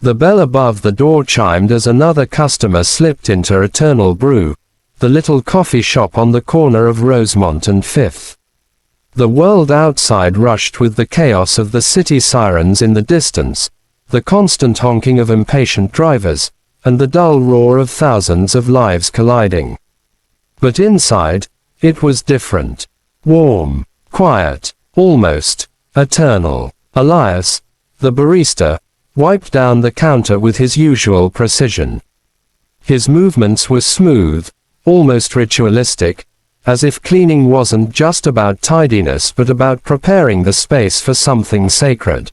The bell above the door chimed as another customer slipped into Eternal Brew, the little coffee shop on the corner of Rosemont and Fifth. The world outside rushed with the chaos of the city sirens in the distance, the constant honking of impatient drivers, and the dull roar of thousands of lives colliding. But inside, it was different. Warm, quiet, almost eternal. Elias, the barista, wiped down the counter with his usual precision. His movements were smooth, almost ritualistic, as if cleaning wasn't just about tidiness but about preparing the space for something sacred.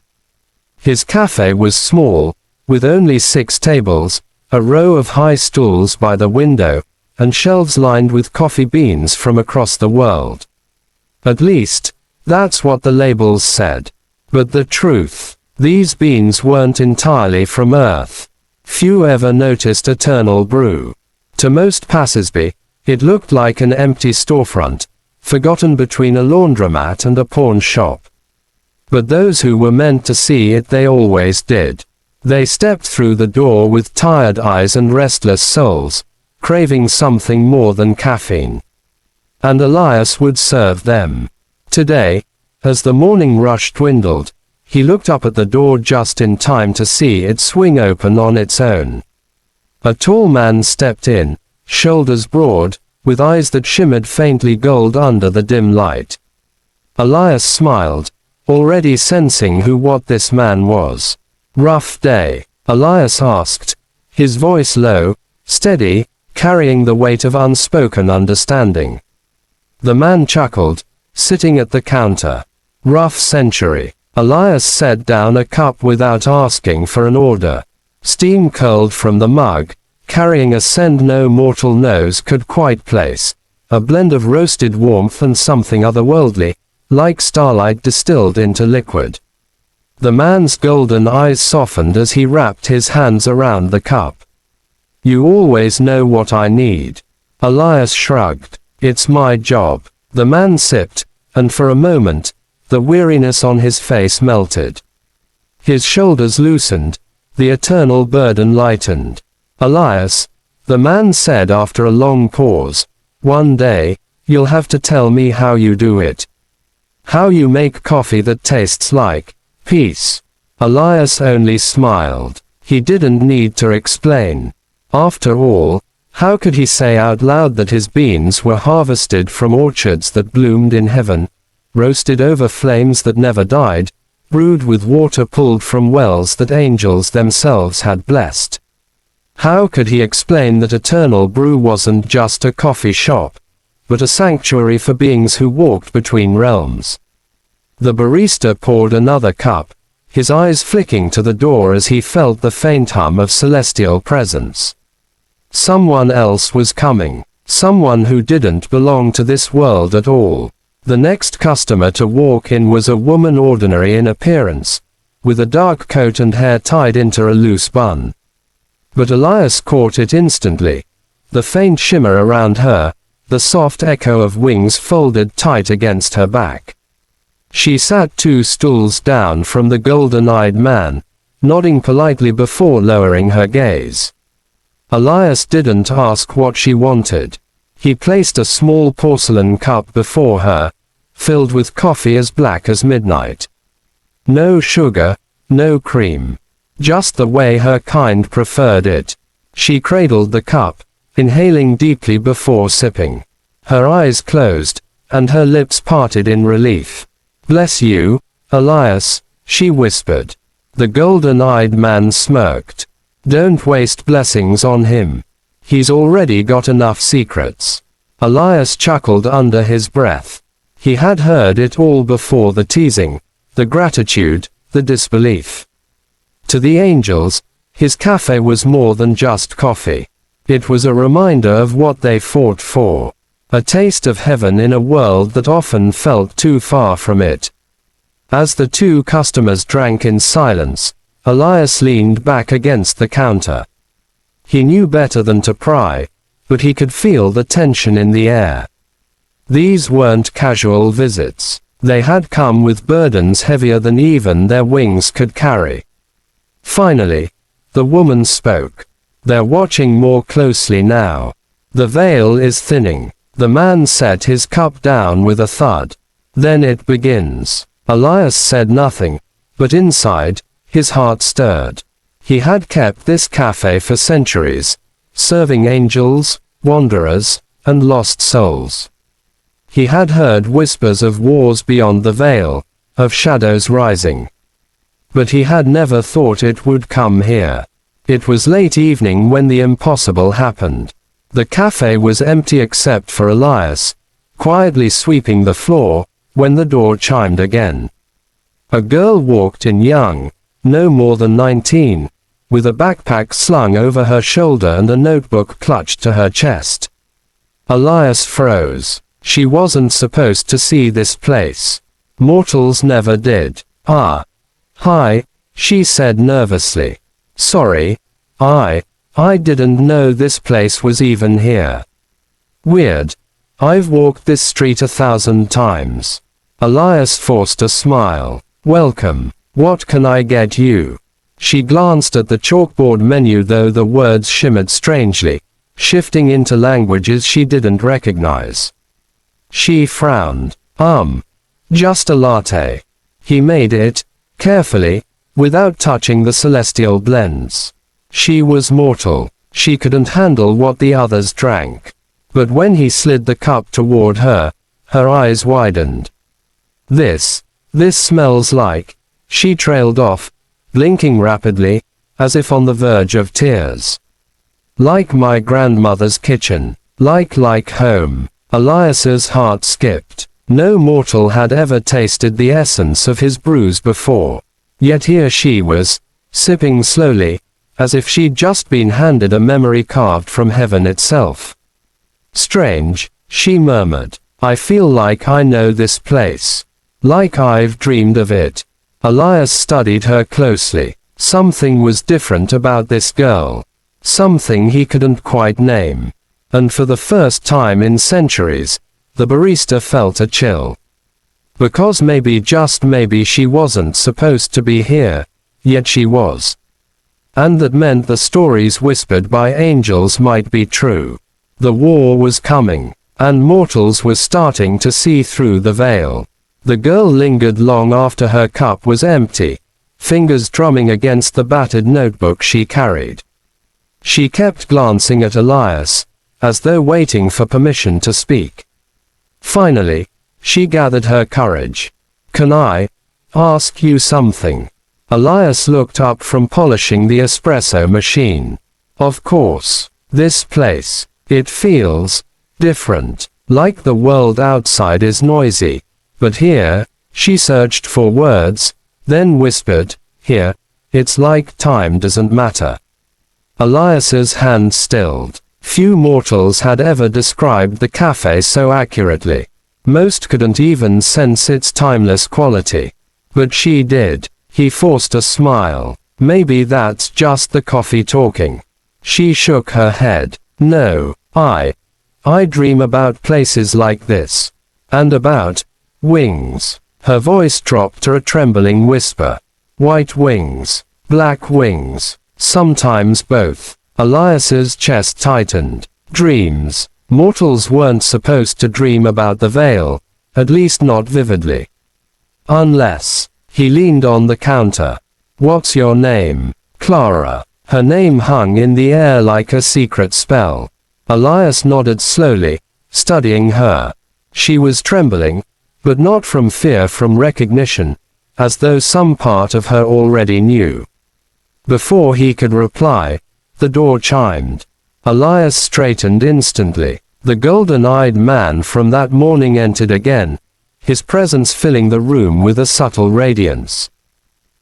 His café was small, with only 6 tables, a row of high stools by the window, and shelves lined with coffee beans from across the world. At least, that's what the labels said. But the truth, these beans weren't entirely from Earth. Few ever noticed Eternal Brew. To most passersby, it looked like an empty storefront, forgotten between a laundromat and a pawn shop. But those who were meant to see it, they always did. They stepped through the door with tired eyes and restless souls, craving something more than caffeine. And Elias would serve them. Today, as the morning rush dwindled, he looked up at the door just in time to see it swing open on its own. A tall man stepped in, shoulders broad, with eyes that shimmered faintly gold under the dim light. Elias smiled, already sensing what this man was. "Rough day?" Elias asked, his voice low, steady, carrying the weight of unspoken understanding. The man chuckled, sitting at the counter. "Rough century." Elias set down a cup without asking for an order. Steam curled from the mug, carrying a scent no mortal nose could quite place, a blend of roasted warmth and something otherworldly, like starlight distilled into liquid. The man's golden eyes softened as he wrapped his hands around the cup. "You always know what I need." Elias shrugged. "It's my job." The man sipped, and for a moment, the weariness on his face melted. His shoulders loosened, the eternal burden lightened. "Elias," the man said after a long pause, "one day, you'll have to tell me how you do it. How you make coffee that tastes like peace." Elias only smiled. He didn't need to explain. After all, how could he say out loud that his beans were harvested from orchards that bloomed in heaven, roasted over flames that never died, brewed with water pulled from wells that angels themselves had blessed? How could he explain that Eternal Brew wasn't just a coffee shop, but a sanctuary for beings who walked between realms? The barista poured another cup, his eyes flicking to the door as he felt the faint hum of celestial presence. Someone else was coming, someone who didn't belong to this world at all. The next customer to walk in was a woman ordinary in appearance, with a dark coat and hair tied into a loose bun. But Elias caught it instantly. The faint shimmer around her, the soft echo of wings folded tight against her back. She sat 2 stools down from the golden-eyed man, nodding politely before lowering her gaze. Elias didn't ask what she wanted. He placed a small porcelain cup before her, filled with coffee as black as midnight. No sugar, no cream. Just the way her kind preferred it. She cradled the cup, inhaling deeply before sipping. Her eyes closed, and her lips parted in relief. "Bless you, Elias," she whispered. The golden-eyed man smirked. "Don't waste blessings on him. He's already got enough secrets." Elias chuckled under his breath. He had heard it all before: the teasing, the gratitude, the disbelief. To the angels, his café was more than just coffee. It was a reminder of what they fought for. A taste of heaven in a world that often felt too far from it. As the 2 customers drank in silence, Elias leaned back against the counter. He knew better than to pry, but he could feel the tension in the air. These weren't casual visits. They had come with burdens heavier than even their wings could carry. Finally, The woman spoke. They're watching more closely now. The veil is thinning. The man set his cup down with a thud. Then it begins. Elias said nothing, but inside, his heart stirred. He had kept this café for centuries, serving angels, wanderers, and lost souls. He had heard whispers of wars beyond the veil, of shadows rising. But he had never thought it would come here. It was late evening when the impossible happened. The café was empty except for Elias, quietly sweeping the floor, when the door chimed again. A girl walked in, young, no more than 19, with a backpack slung over her shoulder and a notebook clutched to her chest. Elias froze. She wasn't supposed to see this place. Mortals never did. Ah. Hi, she said nervously. Sorry, I didn't know this place was even here. Weird. I've walked this street 1,000 times. Elias forced a smile. Welcome. What can I get you? She glanced at the chalkboard menu, though the words shimmered strangely, shifting into languages she didn't recognize. She frowned. Just a latte. He made it, carefully, without touching the celestial blends. She was mortal. She couldn't handle what the others drank. But when he slid the cup toward her, her eyes widened. This smells like... She trailed off, blinking rapidly, as if on the verge of tears. Like my grandmother's kitchen. Like home. Elias's heart skipped. No mortal had ever tasted the essence of his brews before. Yet here she was, sipping slowly, as if she'd just been handed a memory carved from heaven itself. Strange, she murmured. I feel like I know this place. Like I've dreamed of it. Elias studied her closely. Something was different about this girl. Something he couldn't quite name. And for the first time in centuries, the barista felt a chill. Because maybe, just maybe, she wasn't supposed to be here, yet she was. And that meant the stories whispered by angels might be true. The war was coming, and mortals were starting to see through the veil. The girl lingered long after her cup was empty, fingers drumming against the battered notebook she carried. She kept glancing at Elias, as though waiting for permission to speak. Finally, she gathered her courage. Can I ask you something? Elias looked up from polishing the espresso machine. Of course. This place, it feels different. Like the world outside is noisy. But here, she searched for words, then whispered, here, it's like time doesn't matter. Elias's hand stilled. Few mortals had ever described the café so accurately. Most couldn't even sense its timeless quality. But she did. He forced a smile. Maybe that's just the coffee talking. She shook her head. No, I dream about places like this. And about wings. Her voice dropped to a trembling whisper. White wings. Black wings. Sometimes both. Elias's chest tightened. Dreams. Mortals weren't supposed to dream about the veil, at least not vividly. Unless. He leaned on the counter. What's your name? Clara. Her name hung in the air like a secret spell. Elias nodded slowly, studying her. She was trembling, but not from fear, from recognition, as though some part of her already knew. Before he could reply, the door chimed. Elias straightened instantly. The golden-eyed man from that morning entered again, his presence filling the room with a subtle radiance.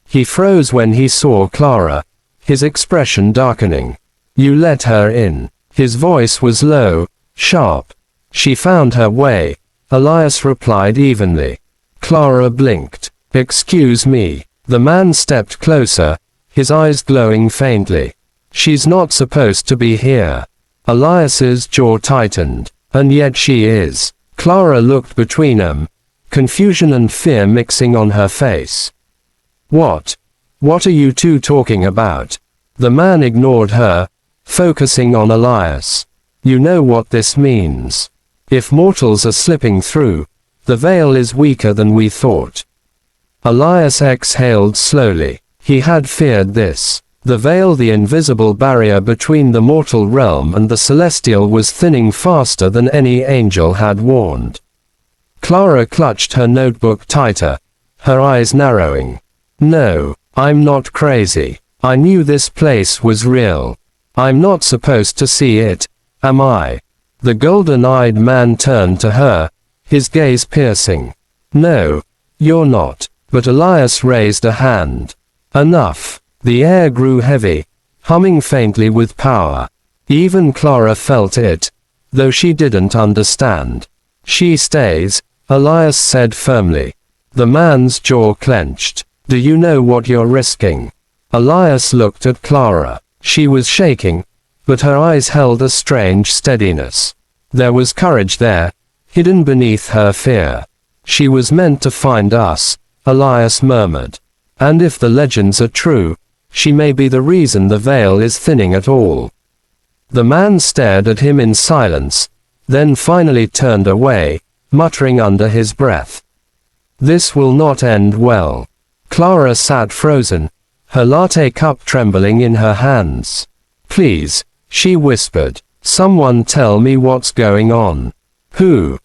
He froze when he saw Clara, his expression darkening. You let her in. His voice was low, sharp. She found her way, Elias replied evenly. Clara blinked. Excuse me. The man stepped closer, his eyes glowing faintly. She's not supposed to be here. Elias's jaw tightened. And yet she is. Clara looked between them, confusion and fear mixing on her face. What are you two talking about? The man ignored her, focusing on Elias. You know what this means. If mortals are slipping through, the veil is weaker than we thought. Elias exhaled slowly. He had feared this. The veil, the invisible barrier between the mortal realm and the celestial, was thinning faster than any angel had warned. Clara clutched her notebook tighter, her eyes narrowing. No, I'm not crazy. I knew this place was real. I'm not supposed to see it, am I? The golden-eyed man turned to her, his gaze piercing. No, you're not. But Elias raised a hand. Enough. The air grew heavy, humming faintly with power. Even Clara felt it, though she didn't understand. She stays, Elias said firmly. The man's jaw clenched. Do you know what you're risking? Elias looked at Clara. She was shaking, but her eyes held a strange steadiness. There was courage there, hidden beneath her fear. She was meant to find us, Elias murmured. And if the legends are true, she may be the reason the veil is thinning at all. The man stared at him in silence, then finally turned away, muttering under his breath. This will not end well. Clara sat frozen, her latte cup trembling in her hands. Please, she whispered. Someone tell me what's going on. Who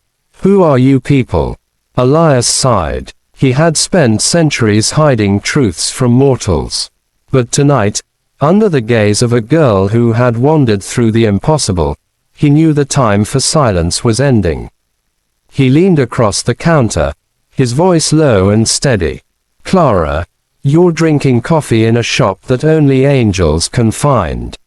are you people? Elias sighed. He had spent centuries hiding truths from mortals. But tonight, under the gaze of a girl who had wandered through the impossible, he knew the time for silence was ending. He leaned across the counter, his voice low and steady. Clara, you're drinking coffee in a shop that only angels can find.